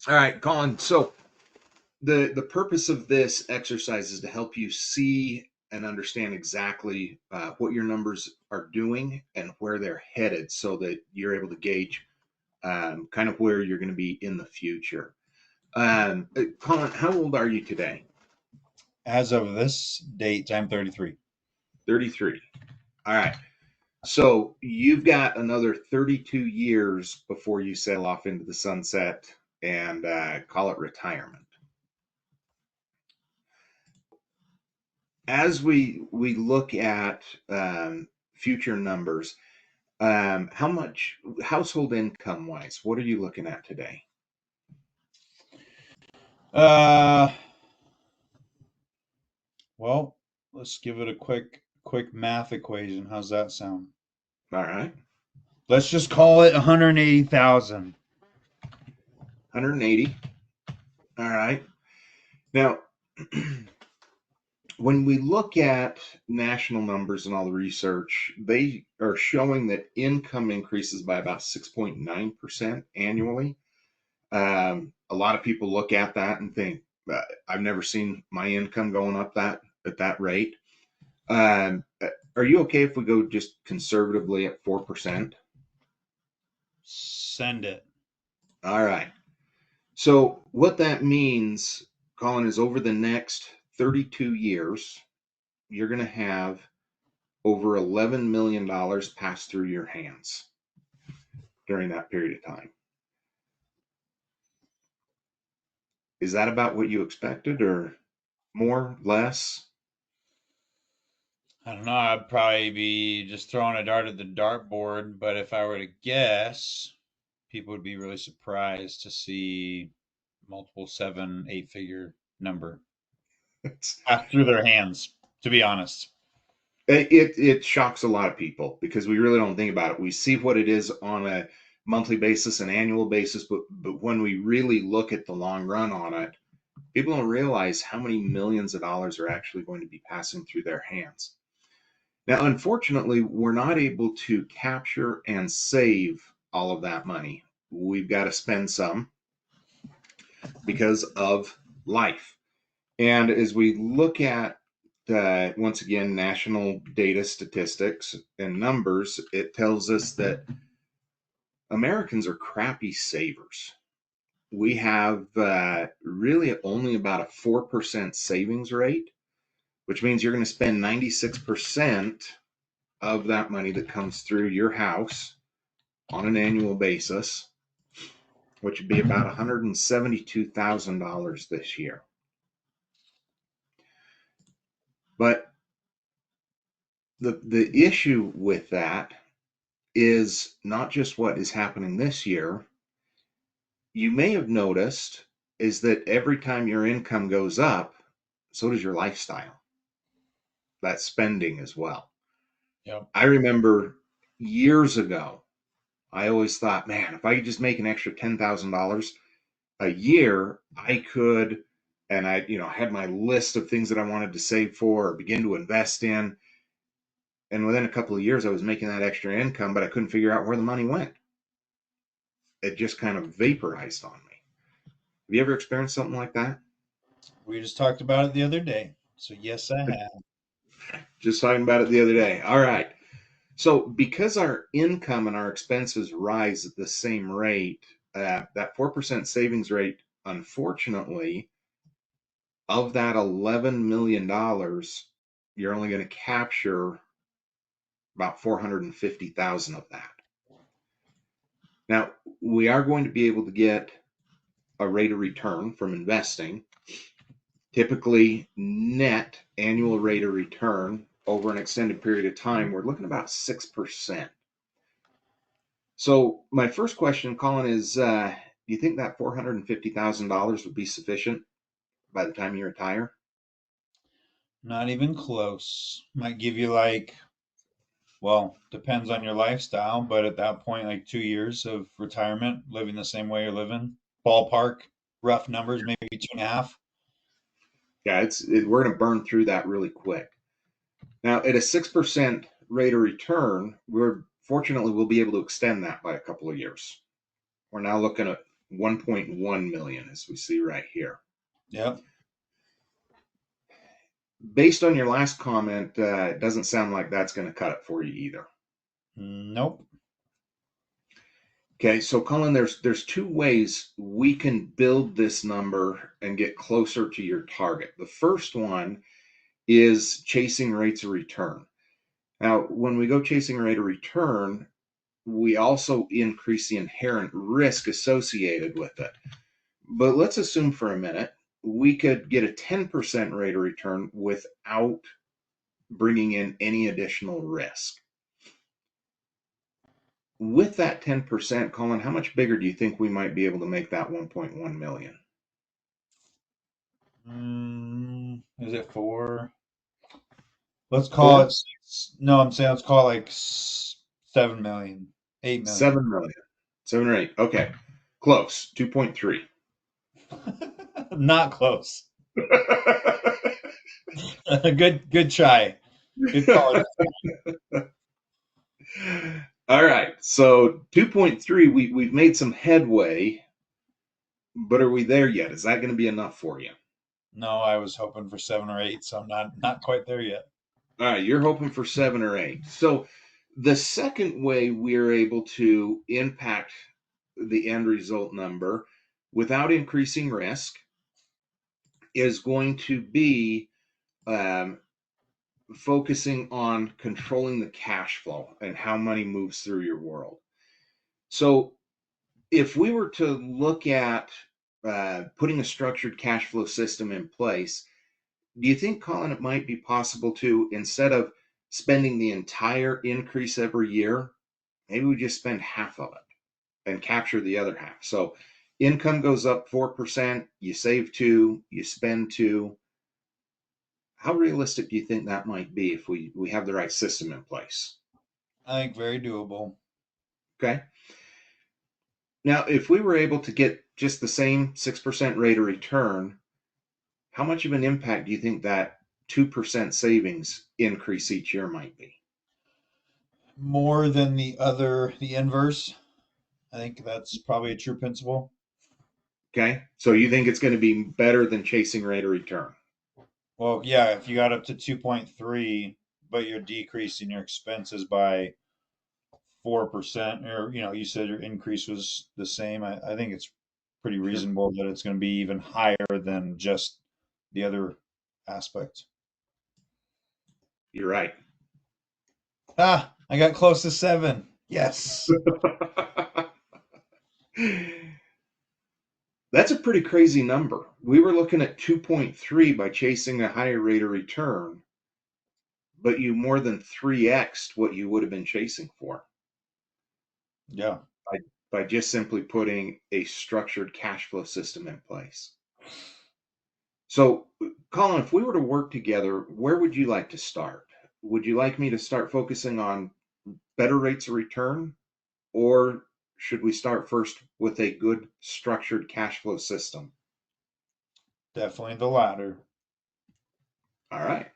All right, Colin. So the purpose of this exercise is to help you see and understand exactly what your numbers are doing and where they're headed, so that you're able to gauge kind of where you're going to be in the future. Colin, how old are you today? As of this date, I'm 33. 33. All right. So you've got another 32 years before you sail off into the sunset and call it retirement. As we look at future numbers, how much household income wise, what are you looking at today? Uh, well, let's give it a quick math equation. How's that sound? All right, Let's just call it 180,000. 180. All right. Now, when we look at national numbers and all the research, they are showing that income increases by about 6.9% annually. A lot of people look at that and think, I've never seen my income going up that at that rate. Are you okay if we go just conservatively at 4%? Send it. All right. So what that means, Colin, is over the next 32 years, you're going to have over $11 million pass through your hands during that period of time. Is that about what you expected, or more, less? I don't know. I'd probably be just throwing a dart at the dartboard, but if I were to guess, people would be really surprised to see multiple seven, eight figure number pass through their hands, to be honest. It shocks a lot of people because we really don't think about it. We see what it is on a monthly basis, an annual basis, but when we really look at the long run on it, people don't realize how many millions of dollars are actually going to be passing through their hands. Now, unfortunately, we're not able to capture and save all of that money. We've got to spend some because of life. And as we look at once again national data statistics and numbers, it tells us that Americans are crappy savers. We have really only about a 4% savings rate, which means you're going to spend 96% of that money that comes through your house on an annual basis, which would be about $172,000 this year. But the issue with that is not just what is happening this year. You may have noticed is that every time your income goes up, so does your lifestyle, that spending as well. Yep. I remember years ago, I always thought, man, if I could just make an extra $10,000 a year, I could, and I had my list of things that I wanted to save for or begin to invest in. And within a couple of years, I was making that extra income, but I couldn't figure out where the money went. It just kind of vaporized on me. Have you ever experienced something like that? We just talked about it the other day. So, yes, I have. Just talking about it the other day. All right. So, because our income and our expenses rise at the same rate, that 4% savings rate, unfortunately, of that $11 million, you're only going to capture about 450,000 of that. Now, we are going to be able to get a rate of return from investing. Typically, net annual rate of return over an extended period of time, we're looking about 6%. So, my first question, Colin, is do you think that $450,000 would be sufficient by the time you retire? Not even close. Might give you like, well, depends on your lifestyle, but at that point, like 2 years of retirement, living the same way you're living. Ballpark, rough numbers, maybe two and a half. Yeah, we're going to burn through that really quick. Now, at a 6% rate of return, we're fortunately we'll be able to extend that by a couple of years. We're now looking at 1.1 million, as we see right here. Yep. Based on your last comment, it doesn't sound like that's going to cut it for you either. Nope. Okay, so Colin, there's two ways we can build this number and get closer to your target. The first one is chasing rates of return. Now, when we go chasing rate of return, we also increase the inherent risk associated with it. But let's assume for a minute we could get a 10% rate of return without bringing in any additional risk. With that 10%, Colin, how much bigger do you think we might be able to make that 1.1 million? Is it 4? Let's call 4? it 6. No, I'm saying let's call it like 7 million, 8 million. 7 million. 7 or 8. Okay. Close. 2.3. Not close. Good try. Good call. All right. So 2.3, we've made some headway, but are we there yet? Is that going to be enough for you? No, I was hoping for 7 or 8, so I'm not quite there yet. All right, you're hoping for 7 or 8. So the second way we're able to impact the end result number without increasing risk is going to be um, focusing on controlling the cash flow and how money moves through your world. So if we were to look at putting a structured cash flow system in place, do you think, Colin, it might be possible to, instead of spending the entire increase every year, maybe we just spend half of it and capture the other half? So income goes up 4%, you save 2, you spend 2. How realistic do you think that might be if we have the right system in place? I think very doable. Okay. Now, if we were able to get just the same 6% rate of return, how much of an impact do you think that 2% savings increase each year might be? More than the inverse. I think that's probably a true principle. Okay. So you think it's going to be better than chasing rate of return? Well, yeah, if you got up to 2.3, but you're decreasing your expenses by 4%, or you said your increase was the same, I think it's pretty Sure. reasonable that it's going to be even higher than just the other aspect. You're right. Ah, I got close to 7. Yes. That's a pretty crazy number. We were looking at 2.3 by chasing a higher rate of return, but you more than 3x'd what you would have been chasing for Yeah. by, by just simply putting a structured cash flow system in place. So, Colin, if we were to work together, where would you like to start? Would you like me to start focusing on better rates of return, or should we start first with a good structured cash flow system? Definitely the latter. All right.